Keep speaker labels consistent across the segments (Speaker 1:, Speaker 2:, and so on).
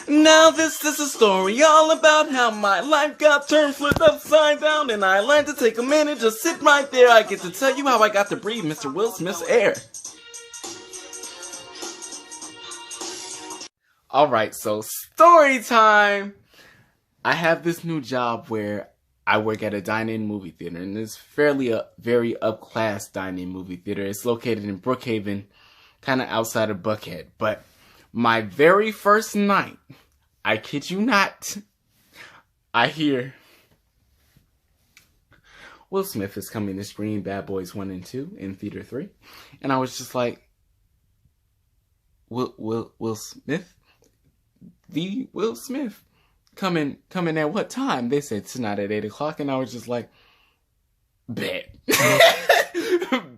Speaker 1: Now this is a story all about how my life got turned flipped upside down, and I learned to take a minute, just sit right there. I get to tell you how I got to breathe Mr. Will Smith's air. Alright, so story time! I have this new job where I work at a dine-in movie theater, and it's very up-class dine-in movie theater. It's located in Brookhaven, kind of outside of Buckhead. But my very first night, I kid you not, I hear Will Smith is coming to screen Bad Boys 1 and 2 in Theater 3. And I was just like, Will Smith? The Will Smith? Coming at what time? They said tonight at 8 o'clock, and I was just like, bet.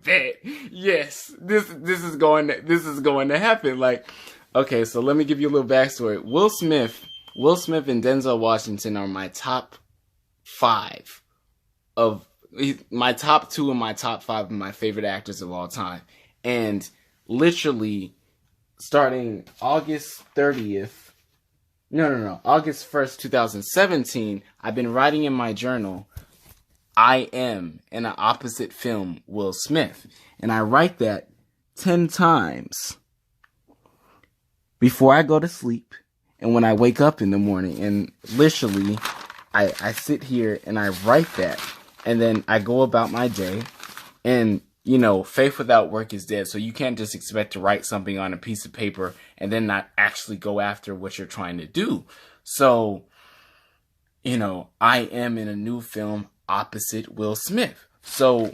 Speaker 1: Bet. Yes, this is going to happen. Like, okay, so let me give you a little backstory. Will Smith and Denzel Washington are my top 5 of my top 2 and my top 5 of my favorite actors of all time. And literally starting August 1st, 2017, I've been writing in my journal, I am in an opposite film Will Smith. And I write that 10 times before I go to sleep and when I wake up in the morning. And literally, I sit here and I write that. And then I go about my day. And, you know, faith without work is dead. So you can't just expect to write something on a piece of paper and then not actually go after what you're trying to do. So, you know, I am in a new film opposite Will Smith. So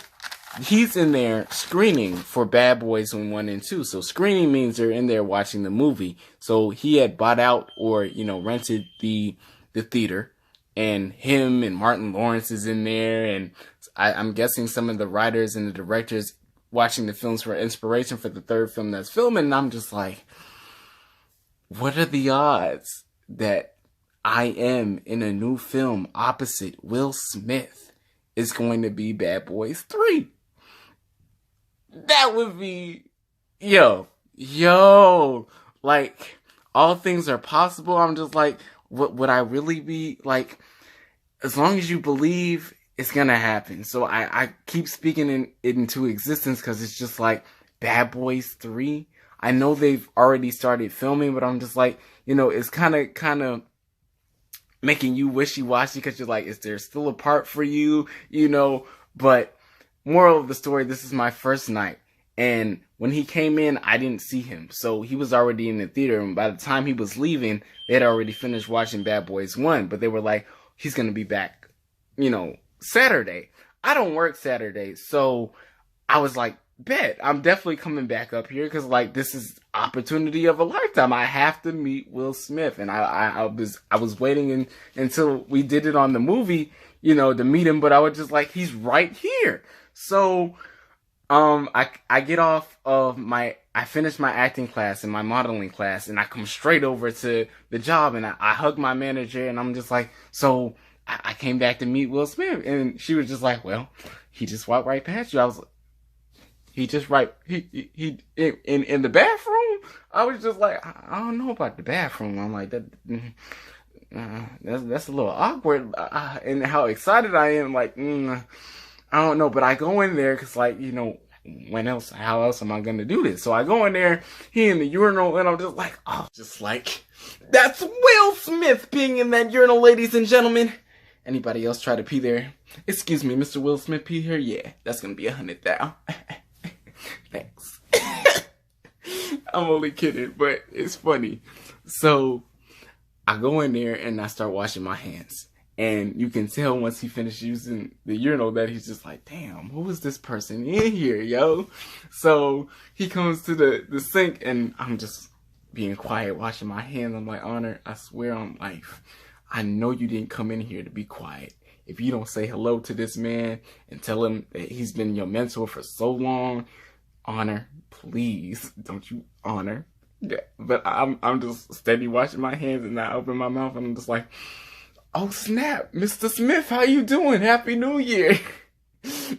Speaker 1: he's in there screening for Bad Boys 1 and 2. So screening means they're in there watching the movie. So he had bought out or, you know, rented the theater, and him and Martin Lawrence is in there, and I'm guessing some of the writers and the directors watching the films for inspiration for the third film that's filming. And I'm just like, what are the odds that I am in a new film opposite Will Smith is going to be Bad Boys 3? That would be, yo, like, all things are possible. I'm just like, what would I really be like? As long as you believe, it's gonna happen. So I keep speaking it into existence because it's just like Bad Boys 3. I know they've already started filming, but I'm just like, you know, it's kind of making you wishy-washy because you're like, is there still a part for you? You know, but moral of the story, this is my first night. And when he came in, I didn't see him. So he was already in the theater. And by the time he was leaving, they had already finished watching Bad Boys 1. But they were like, he's going to be back, you know, Saturday. I don't work Saturday. So I was like, bet, I'm definitely coming back up here because, like, this is opportunity of a lifetime. I have to meet Will Smith. And I was waiting until we did it on the movie, you know, to meet him. But I was just like, he's right here. So I get off of I finished my acting class and my modeling class, and I come straight over to the job, and I hug my manager, and I'm just like, so I came back to meet Will Smith, and she was just like, well, he just walked right past you. I was like, he in the bathroom? I was just like, I don't know about the bathroom. I'm like, that's a little awkward, and how excited I am, like, I don't know, but I go in there because, like, you know, how else am I going to do this? So I go in there, he in the urinal, and I'm just like, oh, just like, that's Will Smith peeing in that urinal, ladies and gentlemen. Anybody else try to pee there? Excuse me, Mr. Will Smith pee here? Yeah, that's going to be $100,000. Thanks. I'm only kidding, but it's funny. So I go in there and I start washing my hands. And you can tell once he finished using the urinal that he's just like, damn, who is this person in here, yo? So he comes to the sink, and I'm just being quiet, washing my hands. I'm like, Honor, I swear on life, I know you didn't come in here to be quiet. If you don't say hello to this man and tell him that he's been your mentor for so long, Honor, please, don't you, Honor. Yeah, but I'm just steady washing my hands, and I open my mouth, and I'm just like, oh snap, Mr. Smith, how you doing? Happy New Year.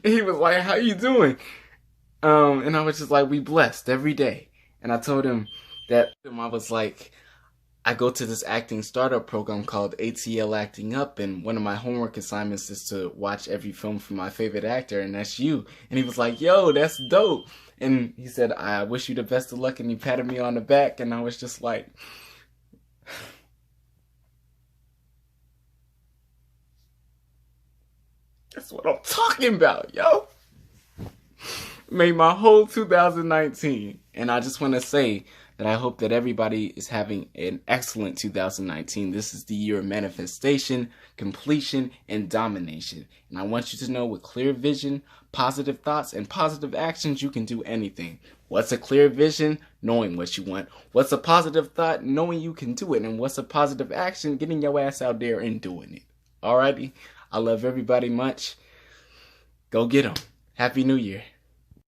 Speaker 1: He was like, how you doing? And I was just like, we blessed every day. And I told him that I was like, I go to this acting startup program called ATL Acting Up, and one of my homework assignments is to watch every film from my favorite actor, and that's you. And he was like, yo, that's dope. And he said, I wish you the best of luck, and he patted me on the back, and I was just like, that's what I'm talking about, yo. Made my whole 2019. And I just want to say that I hope that everybody is having an excellent 2019. This is the year of manifestation, completion, and domination. And I want you to know with clear vision, positive thoughts, and positive actions, you can do anything. What's a clear vision? Knowing what you want. What's a positive thought? Knowing you can do it. And what's a positive action? Getting your ass out there and doing it. Alrighty? I love everybody much. Go get 'em. Happy New Year.